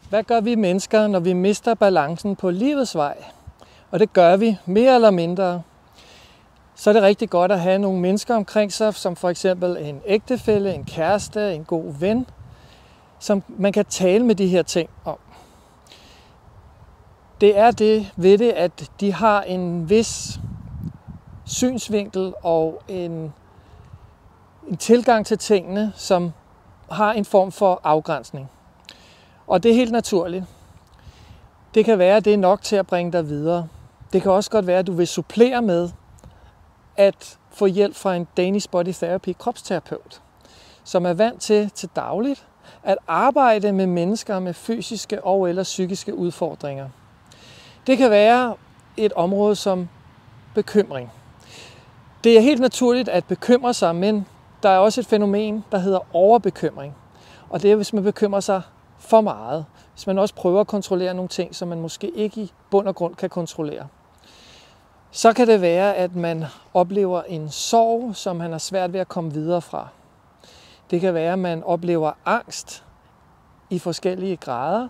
Hvad gør vi mennesker, når vi mister balancen på livets vej? Og det gør vi mere eller mindre. Så er det rigtig godt at have nogle mennesker omkring sig, som for eksempel en ægtefælle, en kæreste, en god ven, som man kan tale med de her ting om. Det er det ved det, at de har en vis synsvinkel og en tilgang til tingene, som har en form for afgrænsning. Og det er helt naturligt. Det kan være, at det er nok til at bringe dig videre. Det kan også godt være, at du vil supplere med at få hjælp fra en Danish Body Therapy kropsterapeut, som er vant til dagligt at arbejde med mennesker med fysiske og eller psykiske udfordringer. Det kan være et område som bekymring. Det er helt naturligt at bekymre sig, men der er også et fænomen, der hedder overbekymring. Og det er, hvis man bekymrer sig for meget. Hvis man også prøver at kontrollere nogle ting, som man måske ikke i bund og grund kan kontrollere. Så kan det være, at man oplever en sorg, som man har svært ved at komme videre fra. Det kan være, at man oplever angst i forskellige grader,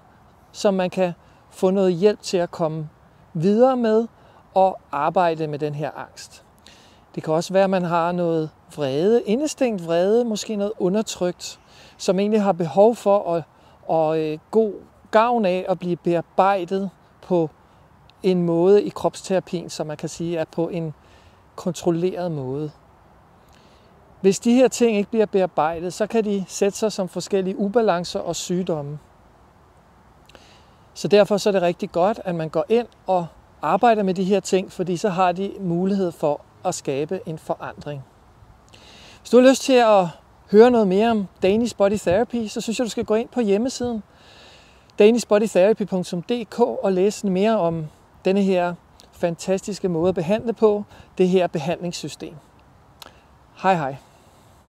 som man kan få noget hjælp til at komme videre med og arbejde med den her angst. Det kan også være, at man har noget vrede, indestængt vrede, måske noget undertrykt, som egentlig har behov for at god gavn af at blive bearbejdet på en måde i kropsterapien, som man kan sige er på en kontrolleret måde. Hvis de her ting ikke bliver bearbejdet, så kan de sætte sig som forskellige ubalancer og sygdomme. Så derfor så er det rigtig godt, at man går ind og arbejder med de her ting, fordi så har de mulighed for at skabe en forandring. Hvis du har lyst til at høre noget mere om Danish Body Therapy, så synes jeg, du skal gå ind på hjemmesiden danishbodytherapy.dk og læse mere om denne her fantastiske måde at behandle på, det her behandlingssystem. Hej hej.